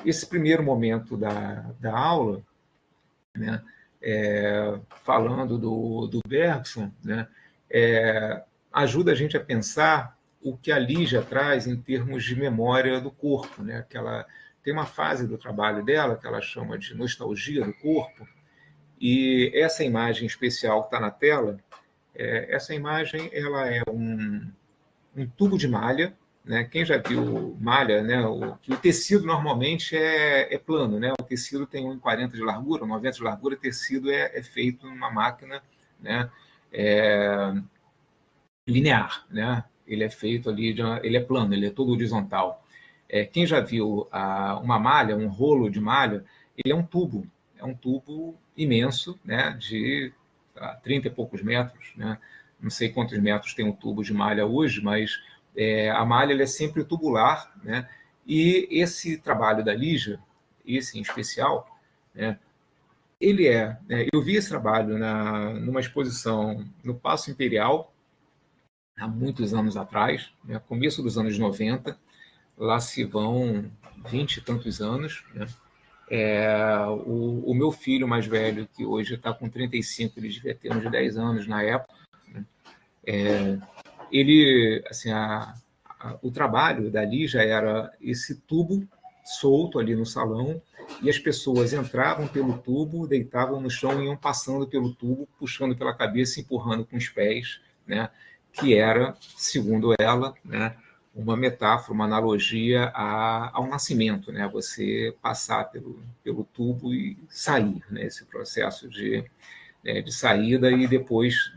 esse primeiro momento da aula, né, falando do Bergson, né, ajuda a gente a pensar o que a Lígia traz em termos de memória do corpo, né? Que ela tem uma fase do trabalho dela que ela chama de nostalgia do corpo, e essa imagem especial que está na tela, essa imagem ela é um tubo de malha, né? Quem já viu malha, né? O tecido normalmente é plano, né? O tecido tem 1,40 de largura, 90 de largura, o tecido é feito numa máquina, né? Linear, né? Ele é feito ali, ele é plano, ele é todo horizontal. Quem já viu uma malha, um rolo de malha, ele é um tubo imenso, né? De 30 e poucos metros, né? Não sei quantos metros tem um tubo de malha hoje, mas a malha ele é sempre tubular, né? E esse trabalho da Lígia, esse em especial, né? Eu vi esse trabalho numa exposição no Paço Imperial, há muitos anos atrás, né? Começo dos anos 90, lá se vão 20 e tantos anos, né? O meu filho mais velho, que hoje está com 35, ele devia ter uns 10 anos na época, né? Ele, assim, o trabalho dali já era esse tubo solto ali no salão, e as pessoas entravam pelo tubo, deitavam no chão e iam passando pelo tubo, puxando pela cabeça, empurrando com os pés, né? Que era, segundo ela, né, uma metáfora, uma analogia ao nascimento, né? Você passar pelo tubo e sair, né? Esse processo de saída, e depois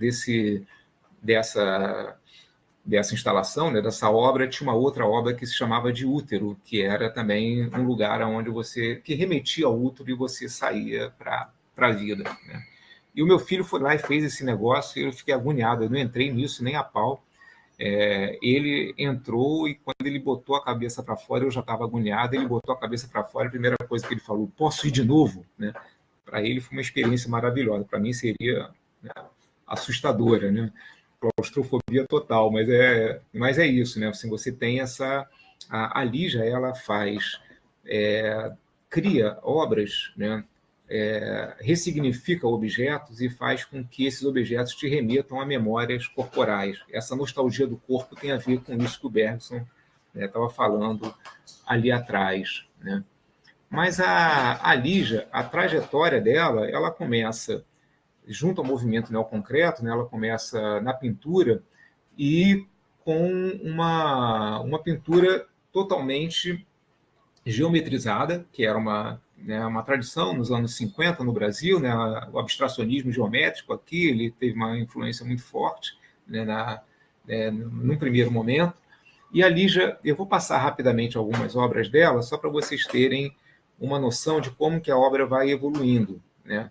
dessa instalação, né, dessa obra, tinha uma outra obra que se chamava de Útero, que era também um lugar onde que remetia ao útero e você saía para a vida, né? E o meu filho foi lá e fez esse negócio, e eu fiquei agoniado, eu não entrei nisso nem a pau. Ele entrou e quando ele botou a cabeça para fora, eu já estava agoniado, ele botou a cabeça para fora, a primeira coisa que ele falou, posso ir de novo? Né? Para ele foi uma experiência maravilhosa, para mim seria, né, assustadora, né? Claustrofobia total, mas é isso, né? Assim, você tem a Lígia, ela cria obras, né? Ressignifica objetos e faz com que esses objetos te remetam a memórias corporais. Essa nostalgia do corpo tem a ver com isso que o Bergson estava falando ali atrás, né? Mas a Lígia, a trajetória dela, ela começa junto ao movimento neoconcreto, né? Ela começa na pintura, e com uma pintura totalmente geometrizada, que era uma tradição nos anos 50 no Brasil, né, o abstracionismo geométrico aqui, ele teve uma influência muito forte, né, num primeiro momento. E a Lígia, eu vou passar rapidamente algumas obras dela, só para vocês terem uma noção de como que a obra vai evoluindo, né?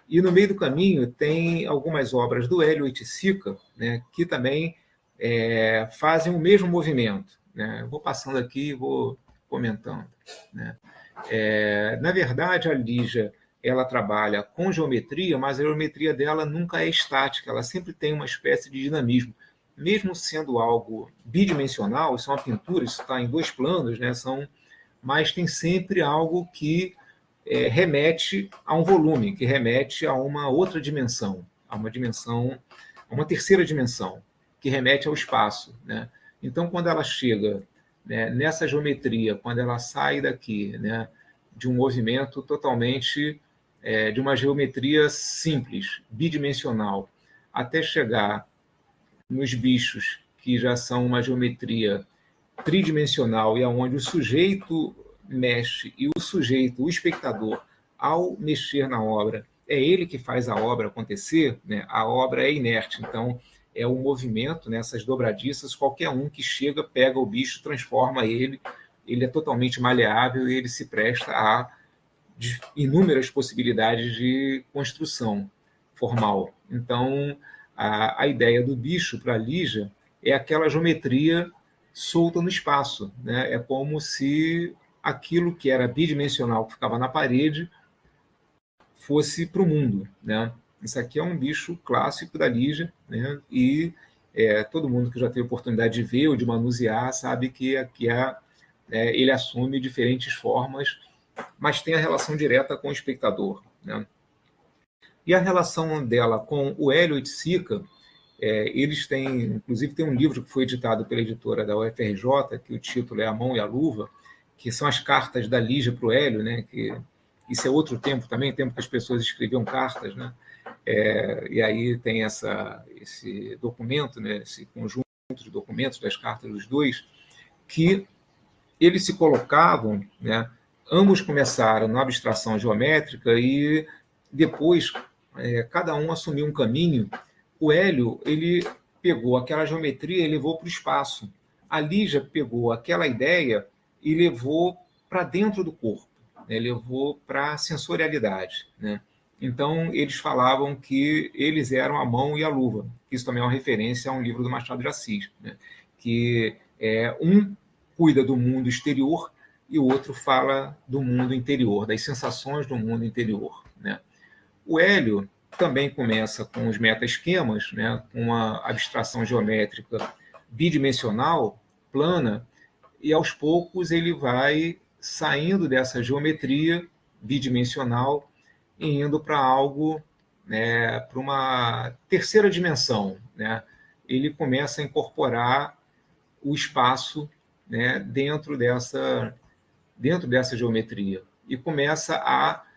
E no meio do caminho tem algumas obras do Hélio Oiticica, né, que também fazem o mesmo movimento, né? Eu vou passando aqui e vou comentando, né? Na verdade, a Lígia ela trabalha com geometria, mas a geometria dela nunca é estática, ela sempre tem uma espécie de dinamismo. Mesmo sendo algo bidimensional, isso é uma pintura, isso está em 2 planos, né? Mas tem sempre algo que remete a um volume, que remete a uma outra dimensão, a uma terceira dimensão, que remete ao espaço, né? Então, quando ela chega, né, nessa geometria, quando ela sai daqui, né, de um movimento totalmente de uma geometria simples, bidimensional, até chegar nos bichos, que já são uma geometria tridimensional e aonde o sujeito mexe e o sujeito, o espectador, ao mexer na obra, é ele que faz a obra acontecer, né? A obra é inerte, então é o movimento nessas dobradiças, qualquer um que chega, pega o bicho, transforma ele é totalmente maleável e ele se presta a inúmeras possibilidades de construção formal. Então, a ideia do bicho para a Lígia é aquela geometria solta no espaço, né? É como se aquilo que era bidimensional, que ficava na parede, fosse para o mundo, né? Isso aqui é um bicho clássico da Lígia, né? E todo mundo que já teve oportunidade de ver ou de manusear sabe que aqui ele assume diferentes formas, mas tem a relação direta com o espectador, né? E a relação dela com o Hélio Oiticica, eles têm, inclusive tem um livro que foi editado pela editora da UFRJ, que o título é A Mão e a Luva, que são as cartas da Lígia para o Hélio, né? Que isso é outro tempo também, tempo que as pessoas escreviam cartas, né? E aí tem esse documento, né? Esse conjunto de documentos das cartas dos dois, que eles se colocavam, né? Ambos começaram na abstração geométrica e depois cada um assumiu um caminho. O Hélio ele pegou aquela geometria e levou para o espaço. A Lígia pegou aquela ideia e levou para dentro do corpo, né? Levou para a sensorialidade, né? Então, eles falavam que eles eram a mão e a luva. Isso também é uma referência a um livro do Machado de Assis, né? Que um cuida do mundo exterior e o outro fala do mundo interior, das sensações do mundo interior, né? O Hélio também começa com os meta-esquemas, né, com uma abstração geométrica bidimensional, plana, e aos poucos ele vai saindo dessa geometria bidimensional e indo para algo, né, para uma terceira dimensão, né? Ele começa a incorporar o espaço, né, dentro dessa geometria e começa a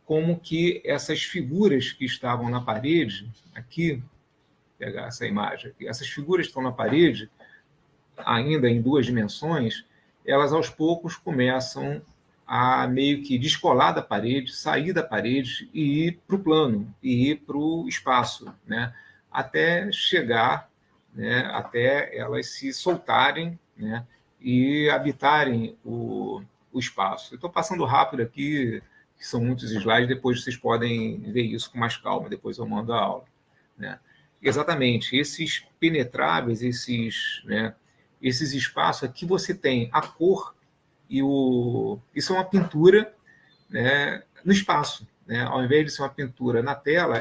como que essas figuras que estavam na parede, aqui, pegar essa imagem aqui, essas figuras que estão na parede, ainda em 2 dimensões, elas aos poucos começam a meio que descolar da parede, sair da parede e ir para o plano, e ir para o espaço, né? Até chegar, né, até elas se soltarem, né, e habitarem o espaço. Eu estou passando rápido aqui, que são muitos slides, depois vocês podem ver isso com mais calma, depois eu mando a aula, né? Exatamente, esses penetráveis, esses espaços aqui você tem a cor isso é uma pintura, né, no espaço, né? Ao invés de ser uma pintura na tela,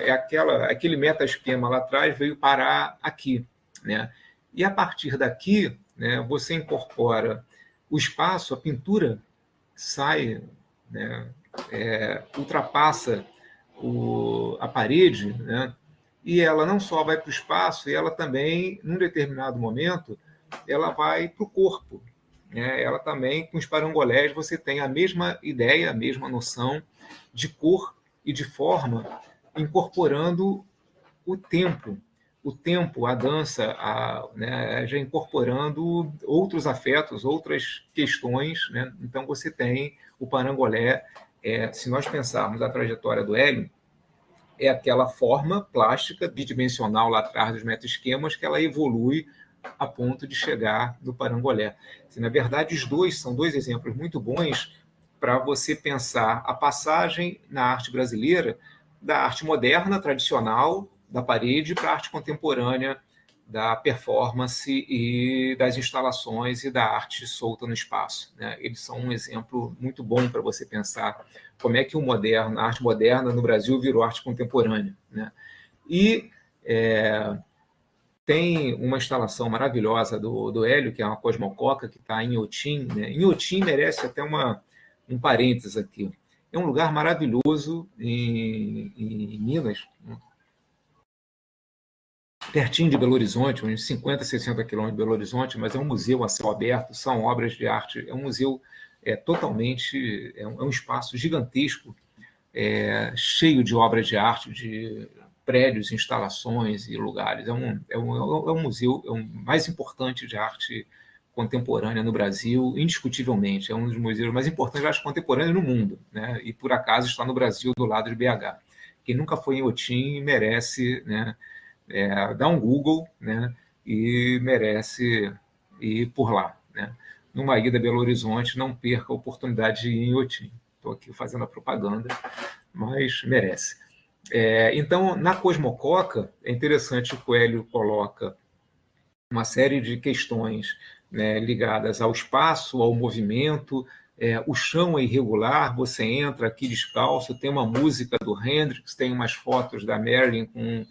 aquele meta-esquema lá atrás veio parar aqui, né? E a partir daqui, né, você incorpora o espaço, a pintura sai, né, ultrapassa a parede, né? E ela não só vai para o espaço, e ela também, num determinado momento, ela vai para o corpo, né? Ela também, com os parangolés, você tem a mesma ideia, a mesma noção de cor e de forma, incorporando o tempo. o tempo, a dança, né, já incorporando outros afetos, outras questões, né? Então você tem o parangolé, se nós pensarmos a trajetória do Hélio, é aquela forma plástica bidimensional lá atrás dos meta-esquemas que ela evolui a ponto de chegar no parangolé. Na verdade, os dois são dois exemplos muito bons para você pensar a passagem na arte brasileira da arte moderna, tradicional, da parede, para a arte contemporânea, da performance e das instalações e da arte solta no espaço, né? Eles são um exemplo muito bom para você pensar como é que a arte moderna no Brasil virou arte contemporânea, né? E tem uma instalação maravilhosa do Hélio, que é uma Cosmococa, que está em Inhotim, né? Inhotim merece até um parênteses aqui. É um lugar maravilhoso em Minas, pertinho de Belo Horizonte, uns 50, 60 quilômetros de Belo Horizonte, mas é um museu a céu aberto, são obras de arte, é um museu totalmente, é um espaço gigantesco, cheio de obras de arte, de prédios, instalações e lugares. É um museu mais importante de arte contemporânea no Brasil, indiscutivelmente. É um dos museus mais importantes de arte contemporânea no mundo, né? E, por acaso, está no Brasil, do lado de BH. Quem nunca foi em Otim merece, né, dar um Google, né, e merece ir por lá, né? Numa ida a Belo Horizonte, não perca a oportunidade de ir em Otim. Estou aqui fazendo a propaganda, mas merece. Então, na Cosmococa, é interessante que o Hélio coloca uma série de questões, né, ligadas ao espaço, ao movimento. O chão é irregular, você entra aqui descalço, tem uma música do Hendrix, tem umas fotos da Marilyn com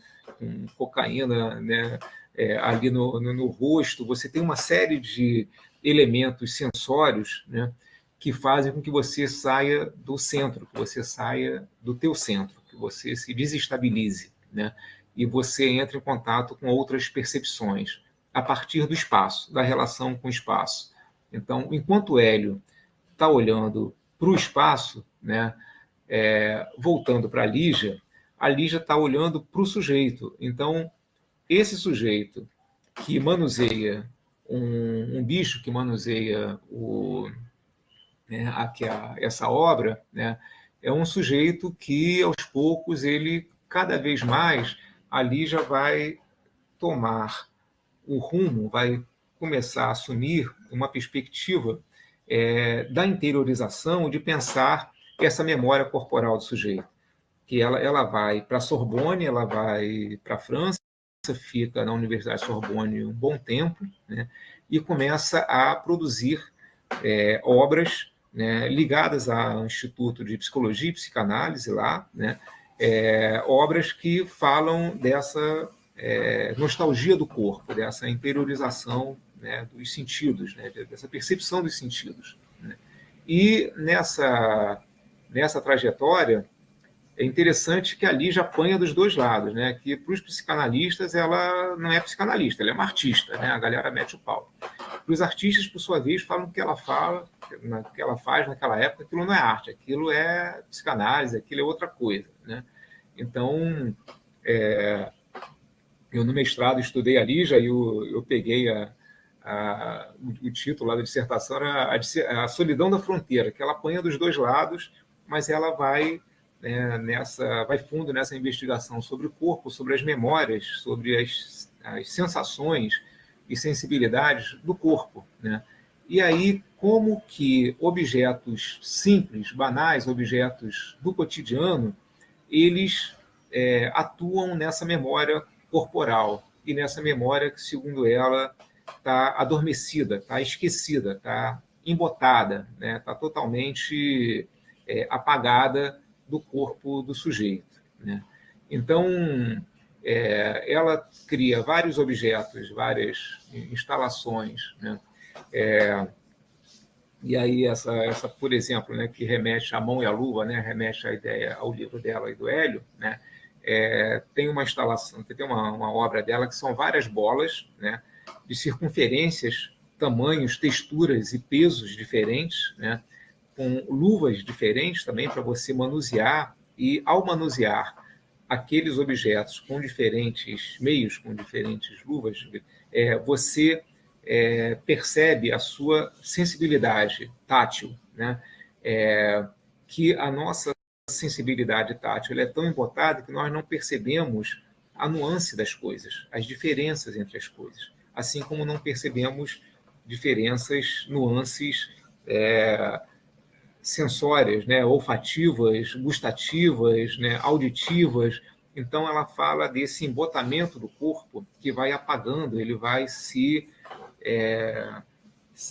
cocaína, né, ali no rosto, você tem uma série de elementos sensórios, né, que fazem com que você saia do centro, que você saia do teu centro, que você se desestabilize, né, e você entre em contato com outras percepções a partir do espaço, da relação com o espaço. Então, enquanto o Hélio está olhando para o espaço, né, voltando para a Lígia está olhando para o sujeito. Então, esse sujeito que manuseia um bicho, que manuseia essa obra, né, é um sujeito que, aos poucos, ele cada vez mais, a Lígia vai tomar o rumo, vai começar a assumir uma perspectiva da interiorização, de pensar essa memória corporal do sujeito. Que ela vai para a Sorbonne, ela vai para a França, fica na Universidade Sorbonne um bom tempo, né, e começa a produzir obras, né, ligadas ao Instituto de Psicologia e Psicanálise lá, né, obras que falam dessa nostalgia do corpo, dessa interiorização, né, dos sentidos, né, dessa percepção dos sentidos, né. E nessa trajetória, é interessante que a Lígia apanha dos dois lados, né? Que para os psicanalistas ela não é psicanalista, ela é uma artista, né? A galera mete o pau. Para os artistas, por sua vez, falam que ela fala, que ela faz naquela época, aquilo não é arte, aquilo é psicanálise, aquilo é outra coisa, né? Então, eu no mestrado estudei a Lígia e eu peguei o título lá da dissertação era a solidão da fronteira, que ela apanha dos dois lados, mas ela vai vai fundo nessa investigação sobre o corpo, sobre as memórias, sobre as sensações e sensibilidades do corpo, né? E aí, como que objetos simples, banais, objetos do cotidiano, eles atuam nessa memória corporal e nessa memória que, segundo ela, está adormecida, está esquecida, está embotada, né? Está totalmente apagada do corpo do sujeito, né? Então, ela cria vários objetos, várias instalações, né? E aí por exemplo, né, que remete à mão e à luva, né, remete à ideia ao livro dela e do Hélio, né? Tem uma instalação, tem uma obra dela que são várias bolas, né, de circunferências, tamanhos, texturas e pesos diferentes, né, com luvas diferentes também para você manusear, e ao manusear aqueles objetos com diferentes meios, com diferentes luvas, você percebe a sua sensibilidade tátil, né? Que a nossa sensibilidade tátil é tão embotada que nós não percebemos a nuance das coisas, as diferenças entre as coisas, assim como não percebemos diferenças, nuances sensórias, né, olfativas, gustativas, né, auditivas. Então, ela fala desse embotamento do corpo que vai apagando, ele vai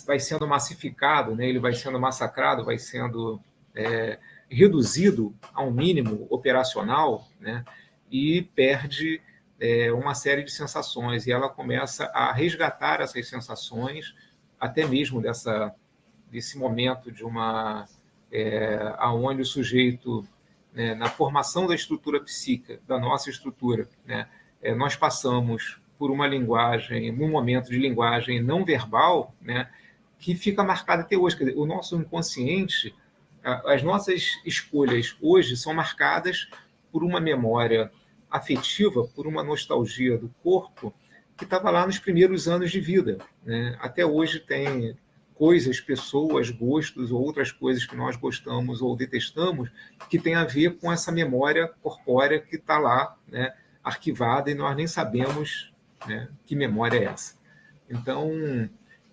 vai sendo massificado, né, ele vai sendo massacrado, vai sendo reduzido a um mínimo operacional, né, e perde uma série de sensações. E ela começa a resgatar essas sensações, até mesmo desse momento de aonde o sujeito, né, na formação da estrutura psíquica, da nossa estrutura, né, nós passamos por uma linguagem, um momento de linguagem não verbal, né, que fica marcado até hoje. Quer dizer, o nosso inconsciente, as nossas escolhas hoje são marcadas por uma memória afetiva, por uma nostalgia do corpo que estava lá nos primeiros anos de vida, né? Até hoje tem coisas, pessoas, gostos ou outras coisas que nós gostamos ou detestamos que tem a ver com essa memória corpórea que está lá, né, arquivada, e nós nem sabemos, né, que memória é essa. Então,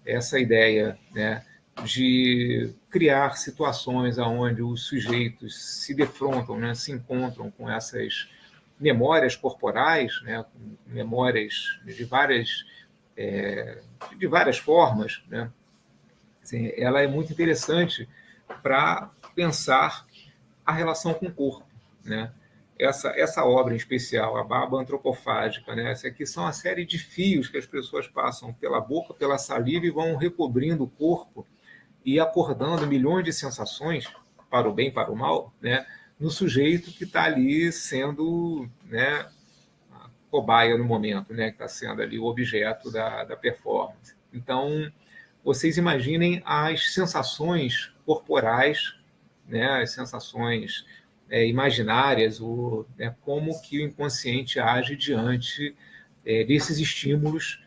essa ideia, né, de criar situações onde os sujeitos se defrontam, né, se encontram com essas memórias corporais, né, memórias de várias formas, né, assim, ela é muito interessante para pensar a relação com o corpo, né? Essa obra em especial, a Baba Antropofágica, né? Essa aqui são uma série de fios que as pessoas passam pela boca, pela saliva e vão recobrindo o corpo e acordando milhões de sensações, para o bem e para o mal, né, no sujeito que está ali sendo, né, cobaia no momento, né, que está sendo ali o objeto da performance. Então, vocês imaginem as sensações corporais, né, as sensações imaginárias, como que o inconsciente age diante desses estímulos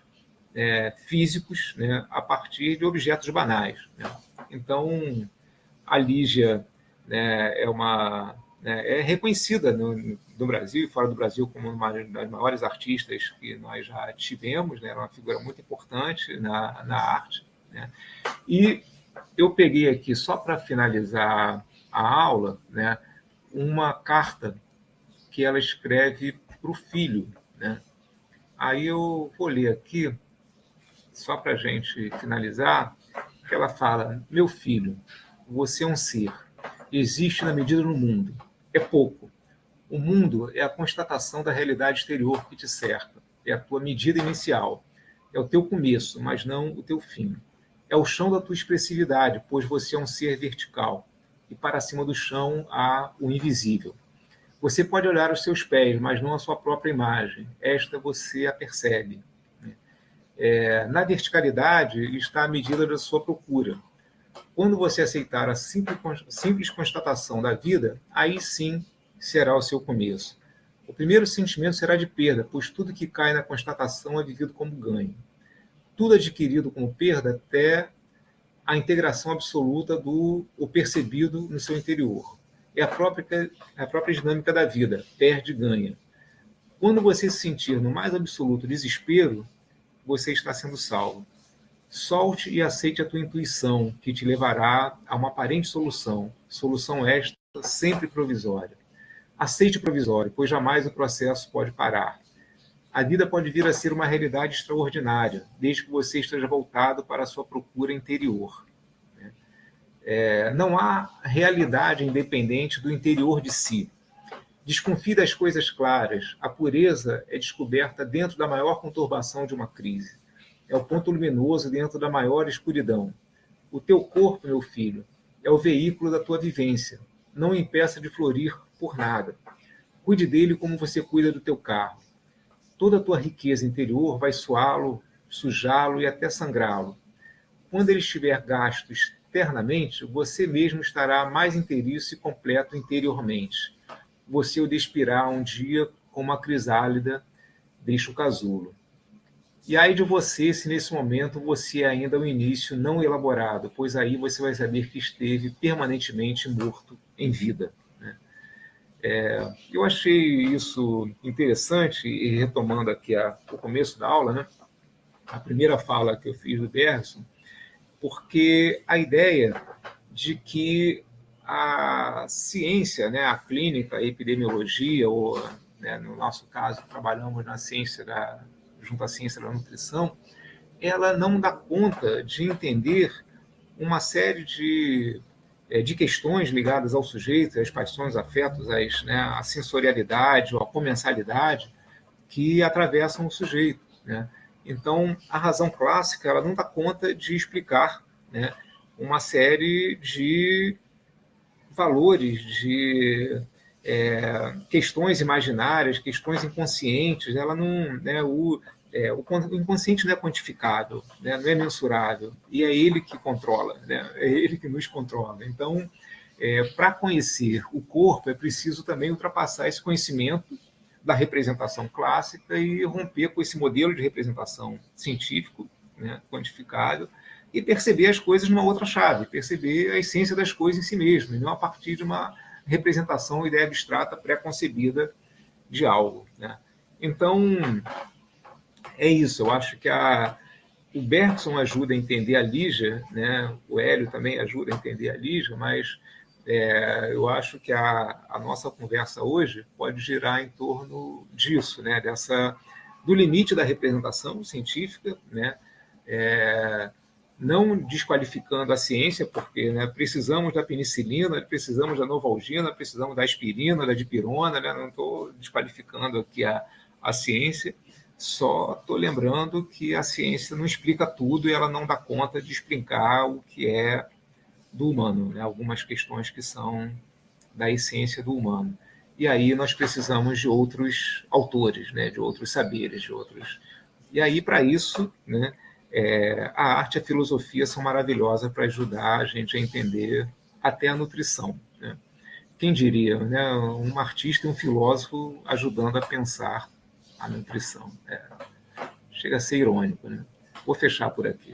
físicos, né, a partir de objetos banais, né? Então, a Lígia, né, é reconhecida no Brasil e fora do Brasil como uma das maiores artistas que nós já tivemos, né? Era uma figura muito importante na arte, né? E eu peguei aqui, só para finalizar a aula, né, uma carta que ela escreve para o filho, né? Aí eu vou ler aqui, só para a gente finalizar, que ela fala: meu filho, você é um ser, existe na medida no mundo, é pouco. O mundo é a constatação da realidade exterior que te cerca, é a tua medida inicial, é o teu começo, mas não o teu fim. É o chão da tua expressividade, pois você é um ser vertical, e para cima do chão há o invisível. Você pode olhar os seus pés, mas não a sua própria imagem. Esta você a percebe. Na verticalidade está a medida da sua procura. Quando você aceitar a simples constatação da vida, aí sim será o seu começo. O primeiro sentimento será de perda, pois tudo que cai na constatação é vivido como ganho. Tudo adquirido como perda até a integração absoluta do o percebido no seu interior. É a própria dinâmica da vida, perde e ganha. Quando você se sentir no mais absoluto desespero, você está sendo salvo. Solte e aceite a tua intuição, que te levará a uma aparente solução, solução esta sempre provisória. Aceite o provisório, pois jamais o processo pode parar. A vida pode vir a ser uma realidade extraordinária, desde que você esteja voltado para a sua procura interior. Não há realidade independente do interior de si. Desconfie das coisas claras. A pureza é descoberta dentro da maior conturbação de uma crise. É o ponto luminoso dentro da maior escuridão. O teu corpo, meu filho, é o veículo da tua vivência. Não o impeça de florir por nada. Cuide dele como você cuida do teu carro. Toda a tua riqueza interior vai suá-lo, sujá-lo e até sangrá-lo. Quando ele estiver gasto externamente, você mesmo estará mais inteiriço e completo interiormente. você o despirar um dia como a crisálida deixa o casulo. E aí de você, se nesse momento você ainda é o início não elaborado, pois aí você vai saber que esteve permanentemente morto em vida. Né? Eu achei isso interessante, e retomando aqui o começo da aula, né? A primeira fala que eu fiz do Bergson, porque a ideia de que a ciência, né, a clínica, a epidemiologia, ou, né, no nosso caso, trabalhamos na ciência junto à ciência da nutrição, ela não dá conta de entender uma série de questões ligadas ao sujeito, às paixões, afetos, né, à sensorialidade ou à comensalidade que atravessam o sujeito. Né? Então, a razão clássica ela não dá conta de explicar, né, uma série de valores, de questões imaginárias, questões inconscientes. Ela não, né, o inconsciente não é quantificável, né, não é mensurável, e é ele que controla, né, é ele que nos controla. Então, para conhecer o corpo, é preciso também ultrapassar esse conhecimento da representação clássica e romper com esse modelo de representação científico, né, quantificável, e perceber as coisas numa outra chave, perceber a essência das coisas em si mesmo, e não a partir de uma representação, ideia abstrata, pré-concebida de algo. Né? Então, é isso. Eu acho que o Bergson ajuda a entender a Lígia, né? O Hélio também ajuda a entender a Lígia, mas eu acho que a nossa conversa hoje pode girar em torno disso, né? Do limite da representação científica, né? Não desqualificando a ciência, porque, né, precisamos da penicilina, precisamos da novalgina, precisamos da aspirina, da dipirona, né? Não estou desqualificando aqui a ciência, só estou lembrando que a ciência não explica tudo e ela não dá conta de explicar o que é do humano, né? Algumas questões que são da essência do humano. E aí nós precisamos de outros autores, né? De outros saberes, de outros. E aí, para isso, né, a arte e a filosofia são maravilhosas para ajudar a gente a entender até a nutrição. Né? Quem diria, né? Um artista e um filósofo ajudando a pensar a nutrição. Chega a ser irônico. Né? Vou fechar por aqui.